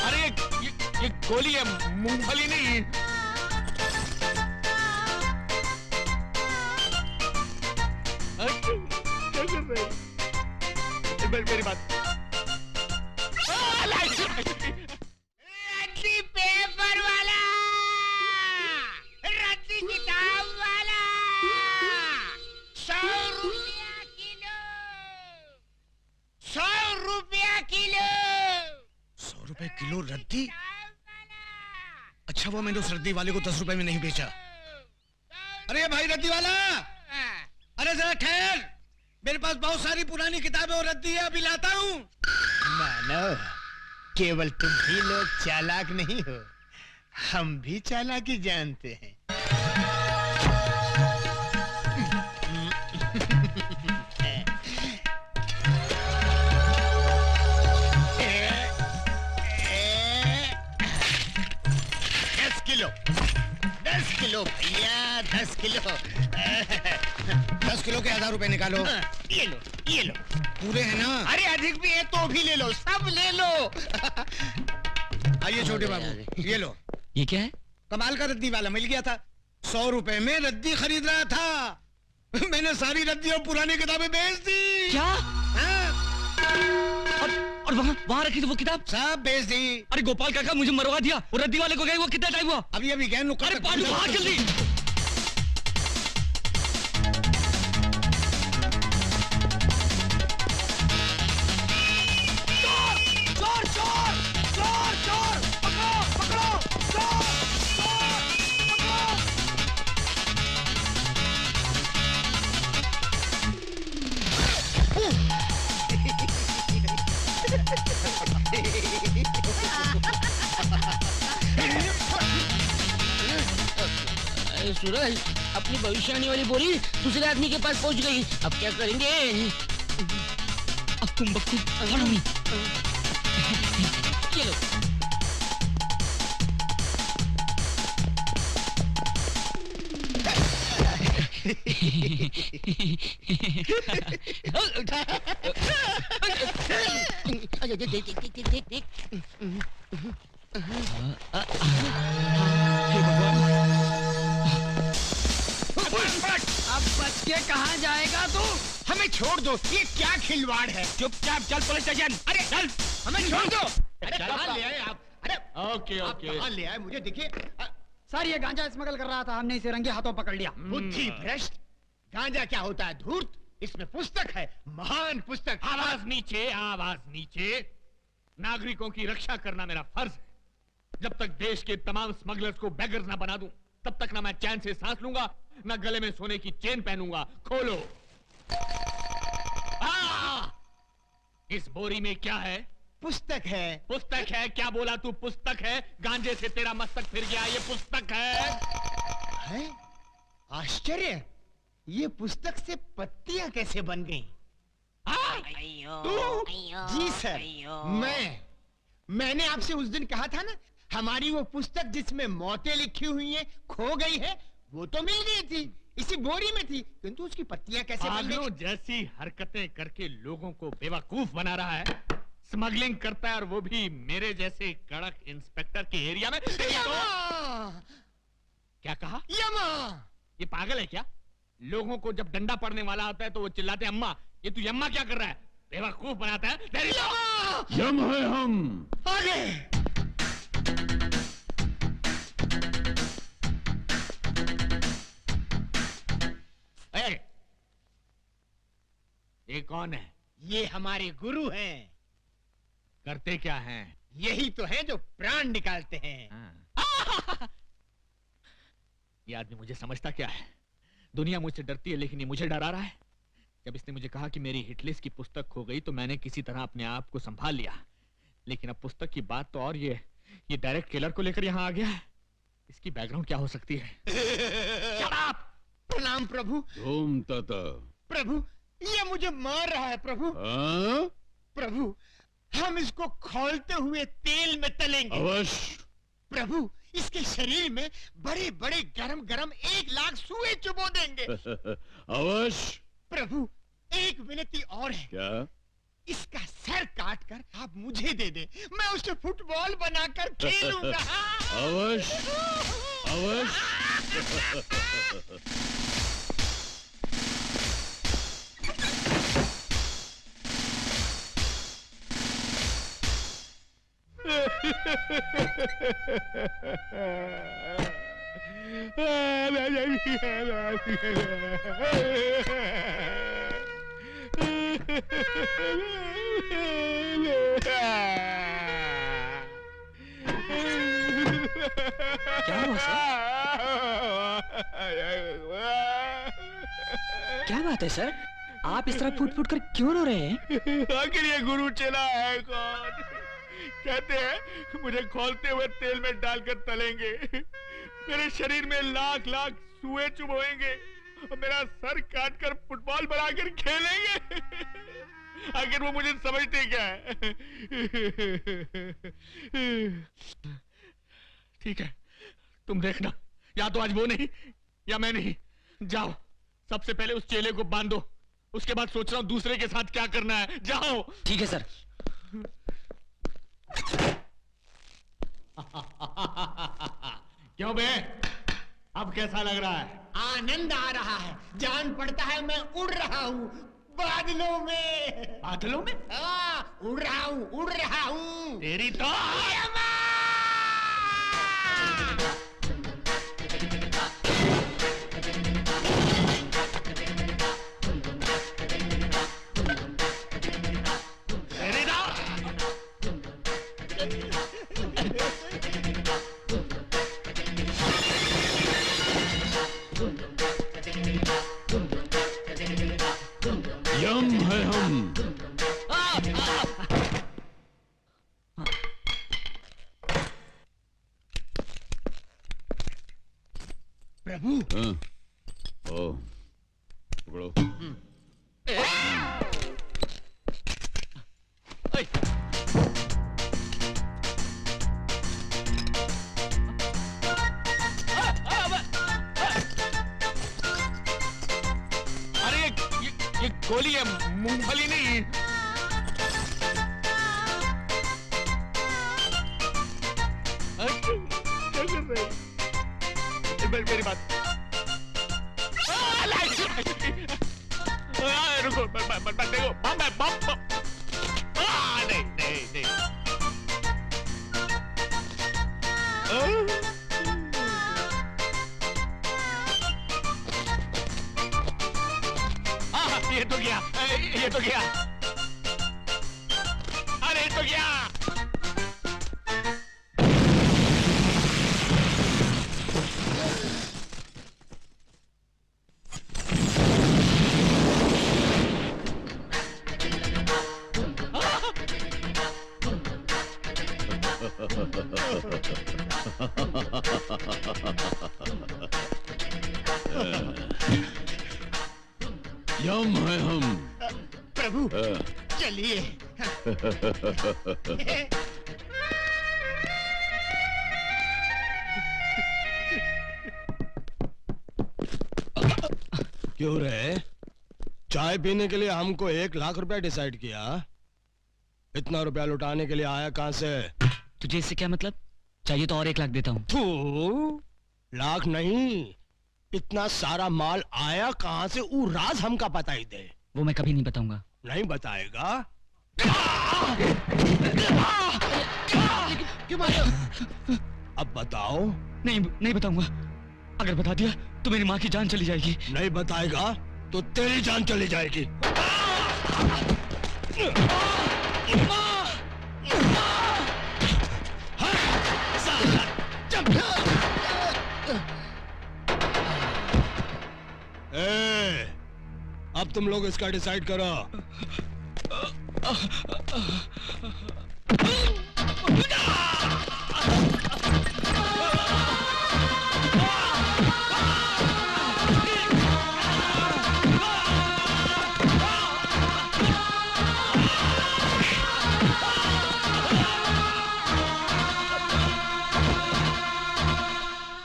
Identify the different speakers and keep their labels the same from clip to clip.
Speaker 1: अरे ये गोली है, मूंगफली नहीं। मेरी बात।
Speaker 2: रद्दी पेपर वाला, रद्दी किताब वाला, 100 रुपया किलो, 100 रुपया किलो।
Speaker 3: 100 रुपए किलो रद्दी? अच्छा वो मैंने उस रद्दी वाले को 10 रुपए में नहीं बेचा। अरे भाई रद्दी वाला, अरे जरा ठहर, मेरे पास बहुत सारी पुरानी किताबें और रद्दी है, अभी लाता हूँ।
Speaker 4: मानो केवल तुम ही लोग चालाक नहीं हो, हम भी चालाकी जानते हैं। दस किलो भैया, 10 किलो।
Speaker 3: 10 किलो के 1000 रुपए निकालो।
Speaker 4: ये लो, ये लो।
Speaker 3: पूरे हैं ना?
Speaker 4: अरे अधिक भी है तो भी ले लो, सब ले लो।
Speaker 3: आइए छोटे बाबू, ये लो।
Speaker 1: ये क्या है?
Speaker 3: कमाल का रद्दी वाला मिल गया था, 100 रुपए में रद्दी खरीद रहा था। मैंने सारी रद्दी और पुरानी किताबें बेच दी।
Speaker 1: क्या? और वहाँ रखी थी वो किताब?
Speaker 3: सब बेच दी।
Speaker 1: अरे गोपाल काका मुझे मरवा दिया, और रद्दी वाले को गए वो कितना टाइम हुआ?
Speaker 3: अभी गए।
Speaker 1: अरे पांडु भाग जल्दी। चोर चोर चोर चोर, पकड़ो पकड़ो, चोर चोर,
Speaker 2: सूरज, अपनी भविष्यवाणी वाली बोरी दूसरे आदमी के पास पहुंच गई, अब क्या करेंगे?
Speaker 1: अब तुम बक्कू फॉलो मी।
Speaker 2: चलो।
Speaker 4: अब बच के कहाँ जाएगा तू? हमें छोड़ दो, ये क्या खिलवाड़ है?
Speaker 1: चुपचाप चल पुलिस स्टेशन।
Speaker 4: अरे चल, हमें छोड़ दो। अरे
Speaker 1: चल,
Speaker 4: कहाँ ले आए आप? अरे
Speaker 1: ओके
Speaker 4: आप कहाँ ले आए? मुझे देखिए।
Speaker 5: सर ये गांजा स्मगल कर रहा था, हमने इसे रंगे हाथों पकड़ लिया।
Speaker 4: बुद्धि भ्रष्ट, गांजा क्या होता है? धूर्त। इसमें पुस्तक है, महान पुस्तक।
Speaker 1: आवाज नीचे, आवाज नीचे। नागरिकों की रक्षा करना मेरा फर्ज है। जब तक देश के तमाम स्मगलर्स को बेगर्स ना बना दूं, तब तक ना मैं चैन से सांस लूंगा, ना गले में सोने की चेन पहनूंगा। खोलो। इस बोरी में क्या है?
Speaker 4: पुस्तक है।
Speaker 1: पुस्तक है? क्या बोला तू? पुस्तक है? गांजे से तेरा मस्तक फिर गया, ये पुस्तक है।
Speaker 4: आश्चर्य, ये पुस्तक से पत्तियां कैसे बन गईं? तू? जी सर, मैंने आपसे उस दिन कहा था ना, हमारी वो पुस्तक जिसमें मौतें लिखी हुई हैं खो गई है, वो तो मिल गई थी, इसी बोरी में थी, किंतु उसकी पत्तियां कैसे बन गई?
Speaker 1: जैसी हरकतें करके लोगों को बेवकूफ बना रहा है, स्मगलिंग करता है, और वो भी मेरे जैसे कड़क इंस्पेक्टर के एरिया में। क्या कहा?
Speaker 4: यमा।
Speaker 1: ये पागल है क्या? लोगों को जब डंडा पड़ने वाला होता है तो वो चिल्लाते हैं अम्मा। ये तू यम्मा क्या कर रहा है? बेवकूफ बनाता है।
Speaker 6: यम है हम।
Speaker 4: आगे।
Speaker 1: ये कौन है?
Speaker 4: ये हमारे गुरु हैं।
Speaker 1: करते क्या हैं?
Speaker 4: यही तो है जो प्राण निकालते हैं।
Speaker 1: ये आदमी मुझे समझता क्या है? दुनिया मुझसे डरती है, लेकिन ये मुझे डरा रहा है। जब इसने मुझे कहा कि मेरी हिटलिस्ट की पुस्तक खो गई, तो मैंने किसी तरह अपने आप को संभाल लिया। लेकिन अब पुस्तक की बात तो और ये डायरेक्ट किलर को लेकर यहाँ आ गया है। इसकी बैकग्राउंड क्या हो सकती है?
Speaker 4: प्रणाम प्रभु।
Speaker 6: ओम तत।
Speaker 4: प्रभु, ये मुझे मार रहा है प्रभु। प्रभु, हम इसको खौलते हुए तेल में तलेंगे।
Speaker 6: अवश्य।
Speaker 4: प्रभु, इसके शरीर में बड़े बड़े गरम गरम 1,00,000 सुए चुबो देंगे।
Speaker 6: अवश्य।
Speaker 4: प्रभु एक विनती और है।
Speaker 6: क्या?
Speaker 4: इसका सर काट कर आप मुझे दे दे, मैं उसे फुटबॉल बनाकर खेलूंगा।
Speaker 6: अवश्य अवश्य।
Speaker 2: क्या हुआ सर? क्या बात है सर? आप इस तरह फूट फूट कर क्यों रो रहे हैं?
Speaker 1: आखिर ये गुरु चला है कौन? कहते हैं मुझे खोलते हुए तेल में डालकर तलेंगे, मेरे शरीर में लाख लाख सुए चुभोएंगे और मेरा सर काट कर फुटबॉल बनाकर खेलेंगे। आखिर वो मुझे समझते क्या है? ठीक है, तुम देखना, या तो आज वो नहीं या मैं नहीं। जाओ, सबसे पहले उस चेले को बांधो, उसके बाद सोच रहा हूं दूसरे के साथ क्या करना है। जाओ।
Speaker 2: ठीक है सर।
Speaker 1: क्यों बे, अब कैसा लग रहा है?
Speaker 4: आनंद आ रहा है, जान पड़ता है मैं उड़ रहा हूँ बादलों में।
Speaker 1: बादलों में?
Speaker 4: उड़ रहा हूँ, उड़ रहा हूँ।
Speaker 1: तेरी तो
Speaker 6: यम है हम।
Speaker 4: प्रभु।
Speaker 6: हाँ। ओ, पकड़ो।
Speaker 1: अरे ये गोली है, मूंगफली नहीं। मेरी बात रुको, देखो बम है, बम। नहीं नहीं नहीं। ये तो गया, ये तो गया, अरे ये तो गया।
Speaker 6: यम है हम।
Speaker 4: प्रभु चलिए।
Speaker 3: क्यों रे? चाय पीने के लिए हमको 1,00,000 रुपया डिसाइड किया, इतना रुपया लुटाने के लिए आया कहां से?
Speaker 2: तुझे इससे क्या मतलब? चाहिए तो और 1 लाख देता हूँ।
Speaker 3: तू लाख नहीं, इतना सारा माल आया कहां से? वो राज हमका पता ही दे।
Speaker 2: वो मैं कभी नहीं बताऊंगा।
Speaker 3: नहीं बताएगा?
Speaker 2: क्यों मारा?
Speaker 3: अब बताओ।
Speaker 2: नहीं नहीं बताऊंगा। अगर बता दिया तो मेरी माँ की जान चली जाएगी।
Speaker 3: नहीं बताएगा तो तेरी जान चली जाएगी। अब तुम लोग इसका डिसाइड करो।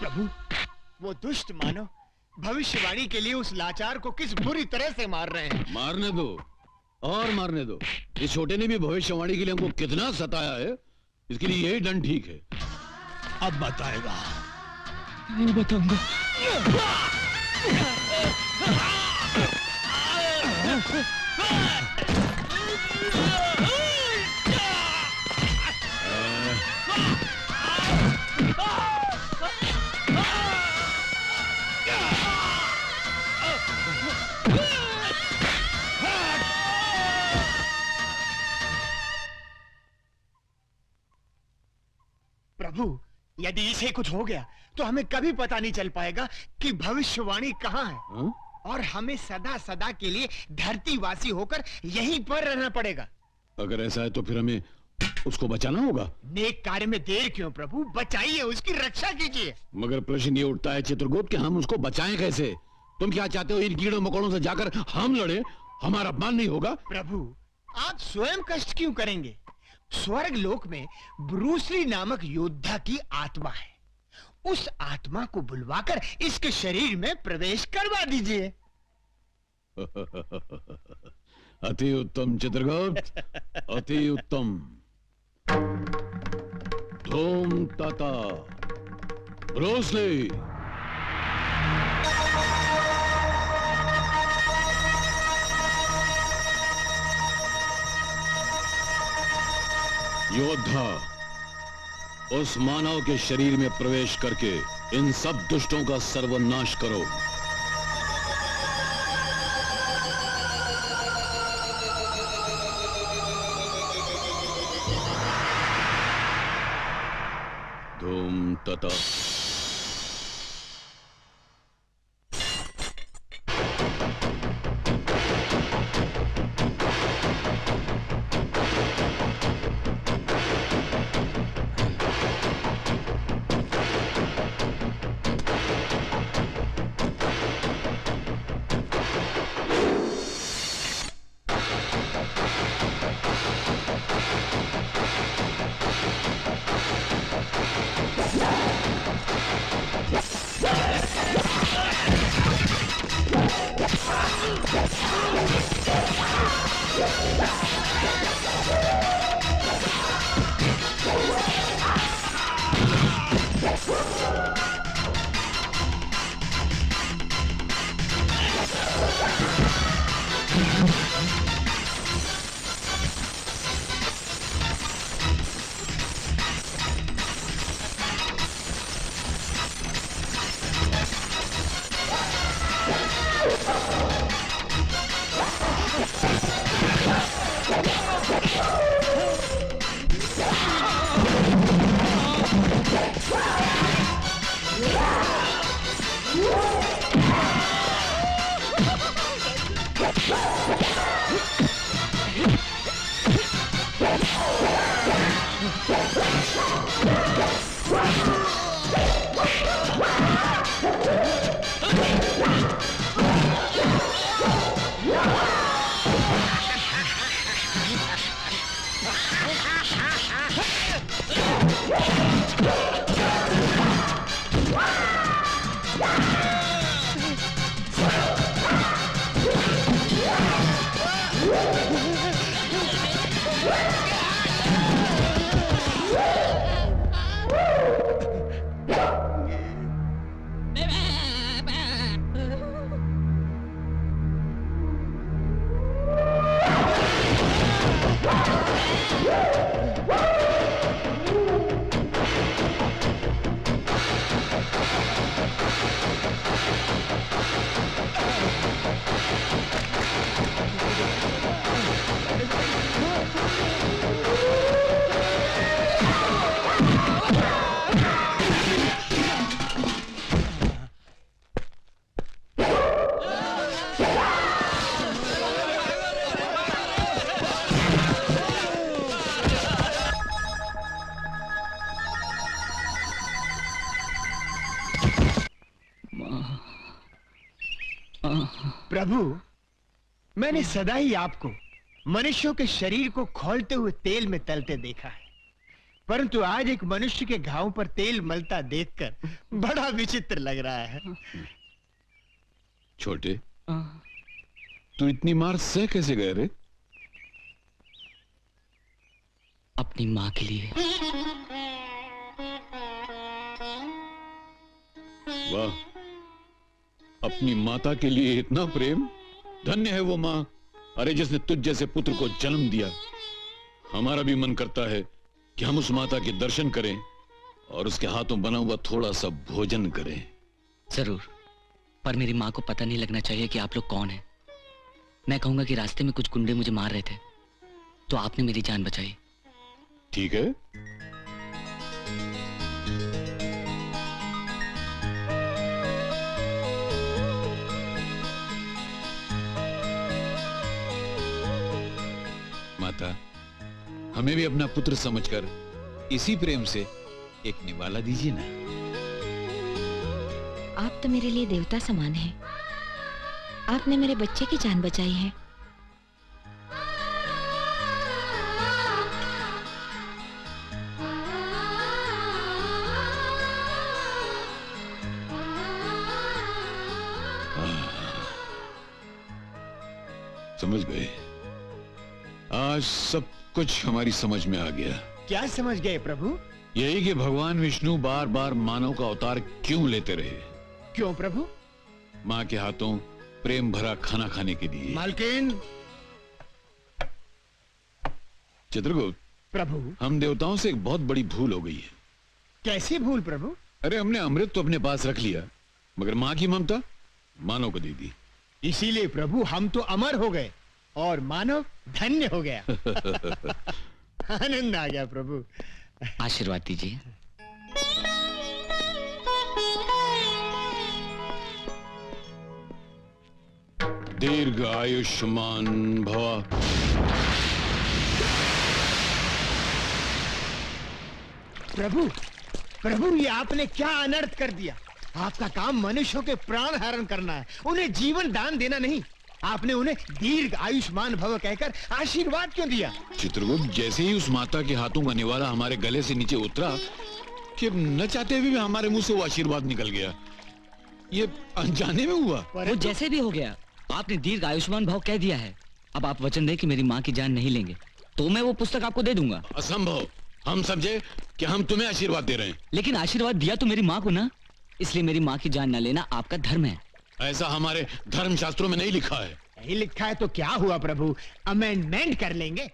Speaker 4: प्रभु, वो दुष्ट मानव भविष्यवाणी के लिए उस लाचार को किस बुरी तरह से मार रहे हैं।
Speaker 6: मारने दो और मारने दो। इस छोटे ने भी भविष्यवाणी के लिए हमको कितना सताया है, इसके लिए यही दंड ठीक है।
Speaker 3: अब बताएगा।
Speaker 1: नहीं बताऊंगा।
Speaker 4: प्रभु, यदि इसे कुछ हो गया तो हमें कभी पता नहीं चल पाएगा कि भविष्यवाणी कहाँ है।
Speaker 6: हाँ?
Speaker 4: और हमें सदा सदा के लिए धरतीवासी होकर यहीं पर रहना पड़ेगा।
Speaker 6: अगर ऐसा है तो फिर हमें उसको बचाना होगा।
Speaker 4: नेक कार्य में देर क्यों प्रभु, बचाइए, उसकी रक्षा कीजिए।
Speaker 6: मगर प्रश्न ये उठता है चित्रगुप्त कि हम उसको बचाएं कैसे? तुम क्या चाहते हो, इन कीड़ों मकोड़ों से जाकर हम लड़े, हमारा अपमान नहीं होगा?
Speaker 4: प्रभु, आप स्वयं कष्ट क्यों करेंगे? स्वर्ग लोक में ब्रूसली नामक योद्धा की आत्मा है। उस आत्मा को बुलवाकर इसके शरीर में प्रवेश करवा दीजिए।
Speaker 6: अति उत्तम चित्रगुप्त, अति उत्तम। धूम तथा ब्रूसली। योद्धा, उस मानव के शरीर में प्रवेश करके इन सब दुष्टों का सर्वनाश करो। धूम तथा।
Speaker 4: प्रभु, मैंने सदा ही आपको मनुष्यों के शरीर को खौलते हुए तेल में तलते देखा है। परंतु आज एक मनुष्य के घाव पर तेल मलता देखकर बड़ा विचित्र लग रहा है।
Speaker 6: छोटे, तू इतनी मार सह कैसे गए रे?
Speaker 2: अपनी माँ के लिए।
Speaker 6: वाह, अपनी माता के लिए इतना प्रेम। धन्य है वो माँ, अरे जिसने तुझ जैसे पुत्र को जन्म दिया। हमारा भी मन करता है कि हम उस माता के दर्शन करें और उसके हाथों बना हुआ थोड़ा सा भोजन करें।
Speaker 2: जरूर, पर मेरी माँ को पता नहीं लगना चाहिए कि आप लोग कौन हैं। मैं कहूंगा कि रास्ते में कुछ गुंडे मुझे मार रहे थे, तो आपने मेरी जान बचाई।
Speaker 6: ठीक है, माता, हमें भी अपना पुत्र समझकर इसी प्रेम से एक निवाला दीजिए ना।
Speaker 7: आप तो मेरे लिए देवता समान हैं। आपने मेरे बच्चे की जान बचाई है।
Speaker 6: समझ गए, आज सब कुछ हमारी समझ में आ गया।
Speaker 4: क्या समझ गए प्रभु?
Speaker 6: यही कि भगवान विष्णु बार बार मानव का अवतार क्यों लेते रहे।
Speaker 4: क्यों प्रभु?
Speaker 6: माँ के हाथों प्रेम भरा खाना खाने के लिए।
Speaker 3: मालकिन।
Speaker 6: चित्रगुप्त
Speaker 4: प्रभु,
Speaker 6: हम देवताओं से एक बहुत बड़ी भूल हो गई है।
Speaker 4: कैसी भूल प्रभु?
Speaker 6: अरे हमने अमृत तो अपने पास रख लिया, मगर माँ की ममता मानव को दे दी।
Speaker 4: इसीलिए प्रभु हम तो अमर हो गए और मानव धन्य हो गया। आनंद आ गया प्रभु।
Speaker 2: आशीर्वाद दीजिए।
Speaker 6: दीर्घ आयुष्मान भव।
Speaker 4: प्रभु, प्रभु ये आपने क्या अनर्थ कर दिया। आपका काम मनुष्यों के प्राण हरण करना है, उन्हें जीवन दान देना नहीं। आपने उन्हें दीर्घ आयुष्मान भव कहकर आशीर्वाद क्यों दिया?
Speaker 6: चित्रगुप्त, जैसे ही उस माता के हाथों का निवाला हमारे गले से नीचे उतरा कि न चाहते हुए भी हमारे मुंह से वो आशीर्वाद निकल गया। ये अनजाने में हुआ।
Speaker 2: वो जैसे भी हो गया, आपने दीर्घ आयुष्मान भाव कह दिया है। अब आप वचन दें कि मेरी माँ की जान नहीं लेंगे, तो मैं वो पुस्तक आपको दे दूंगा।
Speaker 6: असंभव, हम समझे कि हम तुम्हें आशीर्वाद दे रहे हैं।
Speaker 2: लेकिन आशीर्वाद दिया तो मेरी माँ को ना, इसलिए मेरी माँ की जान न लेना आपका धर्म है।
Speaker 6: ऐसा हमारे धर्म शास्त्रों में नहीं लिखा है।
Speaker 4: नहीं लिखा है तो क्या हुआ प्रभु, अमेंडमेंट कर लेंगे।